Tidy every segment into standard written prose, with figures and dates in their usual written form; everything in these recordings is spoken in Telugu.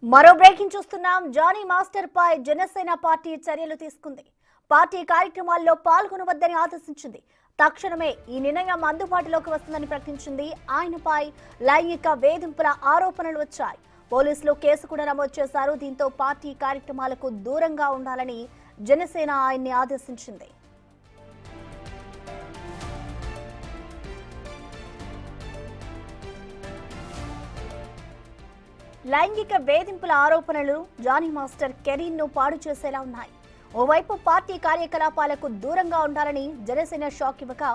మరో బ్రేకింగ్ చూస్తున్నాం. జానీ మాస్టర్ పై జనసేన పార్టీ చర్యలు తీసుకుంది. పార్టీ కార్యక్రమాల్లో పాల్గొనవద్దని ఆదేశించింది. తక్షణమే ఈ నిర్ణయం అందుబాటులోకి వస్తుందని ప్రకటించింది. ఆయనపై లైంగిక వేధింపుల ఆరోపణలు వచ్చాయి. పోలీసులు కేసు కూడా నమోదు చేశారు. దీంతో పార్టీ కార్యక్రమాలకు దూరంగా ఉండాలని జనసేన ఆయన్ని ఆదేశించింది. లైంగిక వేధింపుల ఆరోపణలు జానీ మాస్టర్ కెరీర్ను పాడు చేసేలా ఉన్నాయి. ఓవైపు పార్టీ కార్యకలాపాలకు దూరంగా ఉండాలని జనసేన షాక్ ఇవ్వగా,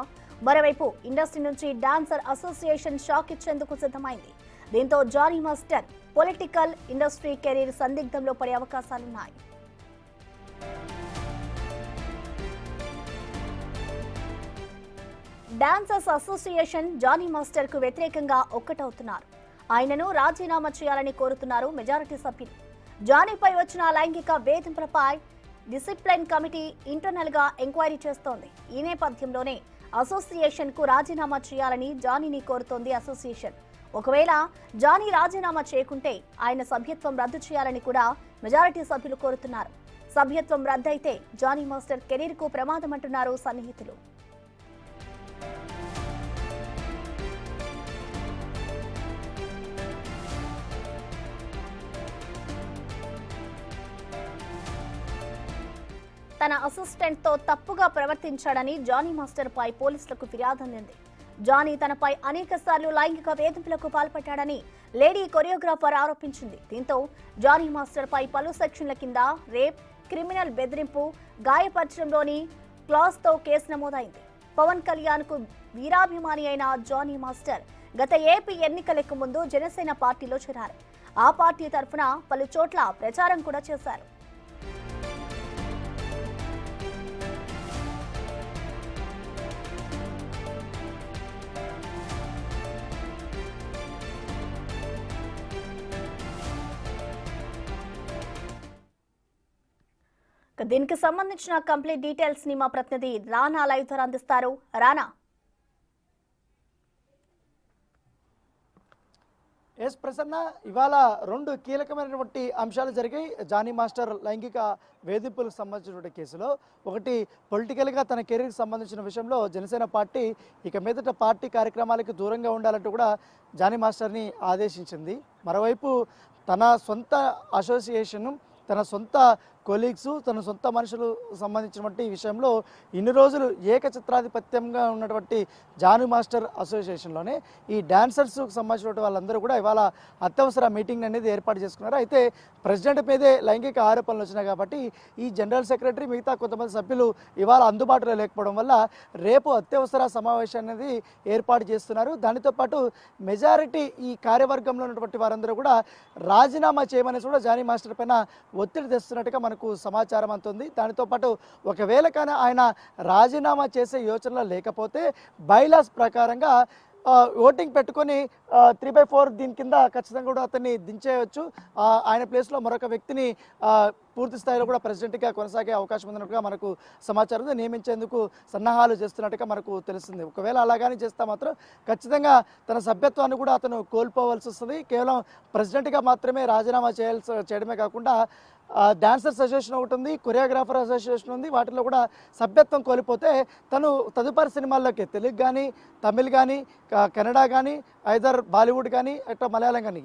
మరోవైపు ఇండస్ట్రీ నుంచి డాన్సర్ అసోసియేషన్ షాక్ ఇచ్చేందుకు సిద్ధమైంది. దీంతో Jani master political industry career సందిగ్ధంలో పడే అవకాశాలున్నాయి. డాన్సర్స్ అసోసియేషన్ జానీ మాస్టర్ కు వ్యతిరేకంగా ఒక్కటవుతున్నారు. ఆయనను రాజీనామా చేయాలని కోరుతున్నారు మెజారిటీ సభ్యులు. జానీపై వచ్చిన లైంగిక వేధింపులపై డిసిప్లిన్ కమిటీ ఇంటర్నల్ గా ఎంక్వైరీ చేస్తోంది. ఈ నేపథ్యంలోనే అసోసియేషన్ కు రాజీనామా చేయాలని జానీని కోరుతోంది అసోసియేషన్. ఒకవేళ జానీ రాజీనామా చేయకుంటే ఆయన సభ్యత్వం రద్దు చేయాలని కూడా మెజారిటీ సభ్యులు కోరుతున్నారు. సభ్యత్వం రద్దయితే జానీ మాస్టర్ కెరీర్ కు ప్రమాదమంటున్నారు సన్నిహితులు. తన అసిస్టెంట్ తో తప్పుగా ప్రవర్తించాడని జానీ మాస్టర్ పై పోలీసులకు ఫిర్యాదు అందింది. జానీ తనపై అనేకసార్లు లైంగిక వేధింపులకు పాల్పడ్డాడని లేడీ కొరియోగ్రాఫర్ ఆరోపించింది. దీంతో జానీ మాస్టర్ పై పలు సెక్షన్ల కింద రేప్, క్రిమినల్ బెదిరింపు, గాయపరచడంలోని క్లాస్ తో కేసు నమోదైంది. పవన్ కళ్యాణ్ కు వీరాభిమాని అయిన జానీ మాస్టర్ గత ఏపీ ఎన్నికలకు ముందు జనసేన పార్టీలో చేరారు. ఆ పార్టీ తరఫున పలు చోట్ల ప్రచారం కూడా చేశారు. దీనికి సంబంధించిన కంప్లీట్ డీటెయిల్స్ ని మా ప్రతినిధి రానా లైవ్ ద్వారా అందిస్తారు. రానా. ఎస్ ప్రసన్న, ఇవాళ రెండు కీలకమైనటువంటి అంశాలు జరిగాయి జానీ మాస్టర్ లైంగిక వేధింపులకు సంబంధించినటువంటి కేసులో. ఒకటి, పొలిటికల్గా తన కెరీర్కి సంబంధించిన విషయంలో జనసేన పార్టీ ఇక మీదట పార్టీ కార్యక్రమాలకు దూరంగా ఉండాలంటూ కూడా జానీ మాస్టర్ని ఆదేశించింది. మరోవైపు తన సొంత అసోసియేషన్, తన సొంత కొలీగ్స్, తన సొంత మనుషులు సంబంధించినటువంటి విషయంలో ఇన్ని రోజులు ఏకఛత్రాధిపత్యంగా ఉన్నటువంటి జానీ మాస్టర్ అసోసియేషన్లోనే ఈ డాన్సర్స్కు సంబంధించినటువంటి వాళ్ళందరూ కూడా ఇవాళ అత్యవసర మీటింగ్ అనేది ఏర్పాటు చేసుకున్నారు. అయితే ప్రెసిడెంట్ మీదే లైంగిక ఆరోపణలు వచ్చినాయి కాబట్టి ఈ జనరల్ సెక్రటరీ మిగతా కొంతమంది సభ్యులు ఇవాళ అందుబాటులో లేకపోవడం వల్ల రేపు అత్యవసర సమావేశం అనేది ఏర్పాటు చేస్తున్నారు. దానితో పాటు మెజారిటీ ఈ కార్యవర్గంలో ఉన్నటువంటి వారందరూ కూడా రాజీనామా చేయమని కూడా జానీ మాస్టర్ పైన ఒత్తిడి తెస్తున్నట్టుగా మనకు సమాచారం అందుతుంది. దానితో పాటు ఒకవేళ కానీ ఆయన రాజీనామా చేసే యోచనలో లేకపోతే బైలాస్ ప్రకారంగా ఓటింగ్ పెట్టుకొని 3/4 దీని కింద ఖచ్చితంగా కూడా అతన్ని దించేయవచ్చు. ఆయన ప్లేస్లో మరొక వ్యక్తిని పూర్తి స్థాయిలో కూడా ప్రెసిడెంట్గా కొనసాగే అవకాశం ఉన్నట్టుగా మనకు సమాచారం నియమించేందుకు సన్నాహాలు చేస్తున్నట్టుగా మనకు తెలుస్తుంది. ఒకవేళ అలాగానే చేస్తే మాత్రం ఖచ్చితంగా తన సభ్యత్వాన్ని కూడా అతను కోల్పోవాల్సి వస్తుంది. కేవలం ప్రెసిడెంట్గా మాత్రమే రాజీనామా చేయడమే కాకుండా డాన్సర్స్ అసోసియేషన్ ఒకటి ఉంది, కొరియోగ్రాఫర్ అసోసియేషన్ ఉంది. వాటిలో కూడా సభ్యత్వం కోల్పోతే తను తదుపరి సినిమాల్లోకి తెలుగు కానీ, తమిళ్ కానీ, కన్నడ కానీ, ఐదర్ బాలీవుడ్ కానీ, అట్లా మలయాళం కానీ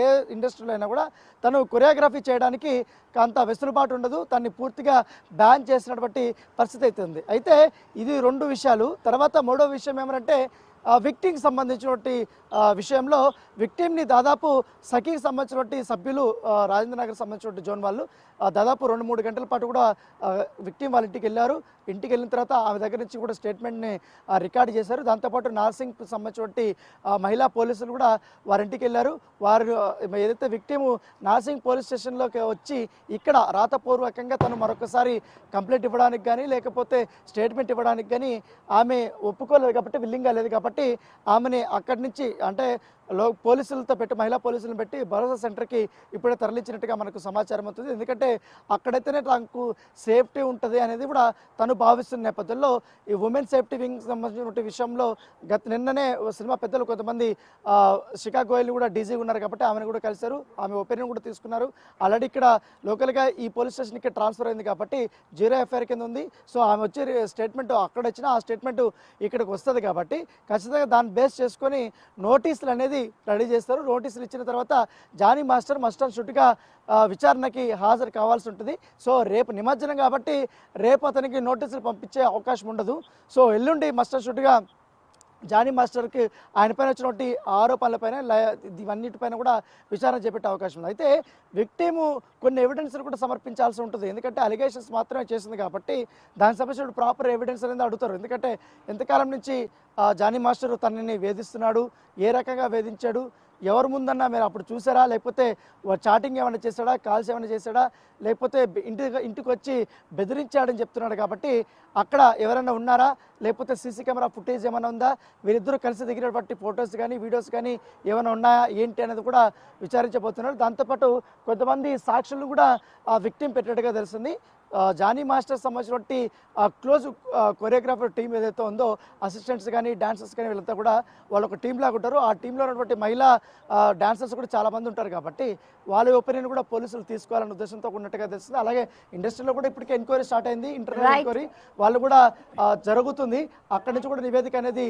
ఏ ఇండస్ట్రీలో అయినా కూడా తను కొరియోగ్రఫీ చేయడానికి అంత వెసులుబాటు ఉండదు. తన్ని పూర్తిగా బ్యాన్ చేసినటువంటి పరిస్థితి అయితే ఉంది. అయితే ఇది రెండు విషయాలు. తర్వాత మూడో విషయం ఏమంటే విక్టిమ్కి సంబంధించినటువంటి విషయంలో విక్టిమ్ని దాదాపు సఖీకి సంబంధించినటువంటి సభ్యులు రాజేంద్రనగర్ సంబంధించినటువంటి జోన్ వాళ్ళు దాదాపు 2-3 గంటల పాటు కూడా విక్టిమ్ వాళ్ళ ఇంటికి వెళ్ళారు. ఇంటికి వెళ్ళిన తర్వాత ఆమె దగ్గర నుంచి కూడా స్టేట్మెంట్ని రికార్డ్ చేశారు. దాంతోపాటు నార్సింగ్కి సంబంధించినటువంటి మహిళా పోలీసులు కూడా వారింటికి వెళ్ళారు. వారు ఏదైతే విక్టిమ్ నార్సింగ్ పోలీస్ స్టేషన్లోకి వచ్చి ఇక్కడ రాతపూర్వకంగా తను మరొకసారి కంప్లైంట్ ఇవ్వడానికి కానీ లేకపోతే స్టేట్మెంట్ ఇవ్వడానికి కానీ ఆమె ఒప్పుకోలేదు కాబట్టి, విల్లింగ్గా లేదు కాబట్టి ఆమెని అక్కడి నుంచి అంటే పోలీసులతో పెట్టి మహిళా పోలీసులను పెట్టి భరోసా సెంటర్కి ఇప్పుడే తరలించినట్టుగా మనకు సమాచారం అవుతుంది. ఎందుకంటే అక్కడైతేనే తనకు సేఫ్టీ ఉంటుంది అనేది కూడా తను భావిస్తున్న నేపథ్యంలో ఈ ఉమెన్ సేఫ్టీ వింగ్ సంబంధించిన విషయంలో నిన్ననే సినిమా పెద్దలు కొంతమంది శిఖా గోయల్ కూడా డీజీ ఉన్నారు కాబట్టి ఆమెను కూడా కలిశారు, ఆమె ఒపీనియన్ కూడా తీసుకున్నారు. ఆల్రెడీ ఇక్కడ లోకల్గా ఈ పోలీస్ స్టేషన్కి ట్రాన్స్ఫర్ అయింది కాబట్టి 0 ఎఫ్ఐఆర్ కింద ఉంది. సో ఆమె వచ్చే స్టేట్మెంట్ అక్కడ వచ్చినా ఆ స్టేట్మెంట్ ఇక్కడికి వస్తుంది కాబట్టి ఖచ్చితంగా దాన్ని బేస్ చేసుకొని నోటీసులు అనేది రెడీ చేస్తారు. నోటీసులు ఇచ్చిన తర్వాత జానీ మాస్టర్ మస్ట్ అండ్ షుడ్గా విచారణకి హాజరు కావాల్సి ఉంటుంది. సో రేపు నిమజ్జనం కాబట్టి రేపు అతనికి నోటీసులు పంపించే అవకాశం ఉండదు. సో ఎల్లుండి మస్ట్ అండ్ షుడ్గా జానీ మాస్టర్కి ఆయన పైన వచ్చినటువంటి ఆరోపణలపైన ఇవన్నిటిపైన కూడా విచారణ చేపట్టే అవకాశం ఉంది. అయితే విక్టిమ్ కొన్ని ఎవిడెన్స్లు కూడా సమర్పించాల్సి ఉంటుంది. ఎందుకంటే అలిగేషన్స్ మాత్రమే చేసింది కాబట్టి దానికి సంబంధించిన ప్రాపర్ ఎవిడెన్స్ అనేది అడుగుతారు. ఎందుకంటే ఎంతకాలం నుంచి జానీ మాస్టర్ తనని వేధిస్తున్నాడు, ఏ రకంగా వేధించాడు, ఎవరు ముందన్నా మీరు అప్పుడు చూసారా, లేకపోతే చాటింగ్ ఏమైనా చేశాడా, కాల్స్ ఏమైనా చేశాడా, లేకపోతే ఇంటికి వచ్చి బెదిరించాడని చెప్తున్నాడు కాబట్టి అక్కడ ఎవరైనా ఉన్నారా, లేకపోతే సీసీ కెమెరా ఫుటేజ్ ఏమైనా ఉందా, వీరిద్దరూ కలిసి దిగినటువంటి ఫొటోస్ కానీ వీడియోస్ కానీ ఏమైనా ఉన్నాయా ఏంటి అనేది కూడా విచారించబోతున్నారు. దాంతోపాటు కొంతమంది సాక్షులను కూడా ఆ విక్టిమ్ పెట్టినట్టుగా తెలిసింది. జానీ మాస్టర్ సంబంధించినటువంటి క్లోజ్ కొరియోగ్రాఫర్ టీం ఏదైతే ఉందో అసిస్టెంట్స్ కానీ డాన్సర్స్ కానీ వీళ్ళంతా కూడా వాళ్ళు ఒక టీం లాగా ఉంటారు. ఆ టీంలో ఉన్నటువంటి మహిళా డాన్సర్స్ కూడా చాలామంది ఉంటారు కాబట్టి వాళ్ళ ఒపీనియన్ కూడా పోలీసులు తీసుకోవాలనే ఉద్దేశంతో ఉన్నట్టుగా తెలుస్తుంది. అలాగే ఇండస్ట్రీలో కూడా ఇప్పటికే ఎంక్వైరీ స్టార్ట్ అయింది, ఇంటర్నల్ ఎంక్వైరీ వాళ్ళు కూడా జరుగుతుంది. అక్కడి నుంచి కూడా నివేదిక అనేది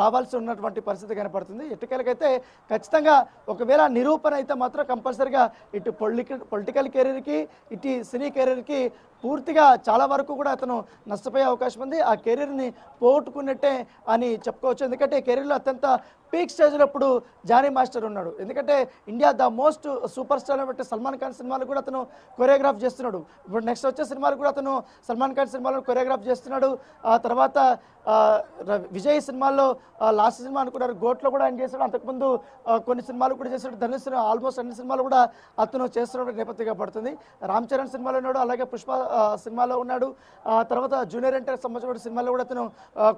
రావాల్సి ఉన్నటువంటి పరిస్థితి కనపడుతుంది. ఎట్టుకెళ్ళకైతే ఖచ్చితంగా ఒకవేళ నిరూపణ అయితే మాత్రం కంపల్సరీగా ఇటు పొలిటికల్ కెరీర్కి ఇటు సినీ కెరీర్కి పూర్తిగా చాలా వరకు కూడా అతను నష్టపోయే అవకాశం ఉంది. ఆ కెరీర్ని పోగొట్టుకున్నట్టే అని చెప్పుకోవచ్చు. ఎందుకంటే కెరీర్లో అత్యంత పీక్ స్టేజ్లో ఇప్పుడు జానీ మాస్టర్ ఉన్నాడు. ఎందుకంటే India the most super star బట్టి సల్మాన్ ఖాన్ సినిమాలు కూడా అతను కొరియోగ్రాఫ్ చేస్తున్నాడు. ఇప్పుడు నెక్స్ట్ వచ్చే సినిమాలు కూడా అతను సల్మాన్ ఖాన్ సినిమాలో కొరియోగ్రాఫ్ చేస్తున్నాడు. ఆ తర్వాత విజయ్ సినిమాల్లో లాస్ట్ సినిమా అనుకున్నారు గోట్లో కూడా ఆయన చేశాడు. అంతకుముందు కొన్ని సినిమాలు కూడా చేశాడు. ధనుష్ ఆల్మోస్ట్ అన్ని సినిమాలు కూడా అతను చేస్తున్న నేపథ్యంగా పడుతుంది. రామ్ చరణ్ సినిమాలో ఉన్నాడు, అలాగే పుష్ప సినిమాలో ఉన్నాడు. తర్వాత జూనియర్ ఎన్టీఆర్ సంబంధించిన సినిమాలో కూడా అతను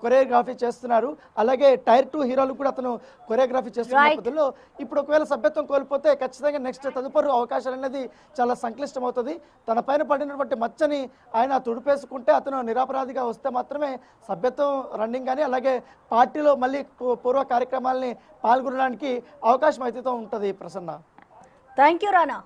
కొరియోగ్రఫీ చేస్తున్నారు. అలాగే టైర్ 2 హీరోలు కూడా అతను కొరియోగ్రఫీ చేస్తున్న నేపథ్యంలో ఇప్పుడు ఒకవేళ సభ్యత్వం కోల్పోతే ఖచ్చితంగా నెక్స్ట్ తదుపరి అవకాశాలు అనేది చాలా సంక్లిష్టం అవుతుంది. తన పైన పడినటువంటి మచ్చని ఆయన తుడిపేసుకుంటే అతను నిరపరాధిగా వస్తే మాత్రమే సభ్యత్వం రన్నింగ్ కానీ అలాగే పార్టీలో మళ్ళీ పూర్వ కార్యక్రమాలని పాల్గొనడానికి అవకాశం అయితే ఉంటుంది. Prasanna, thank you Rana.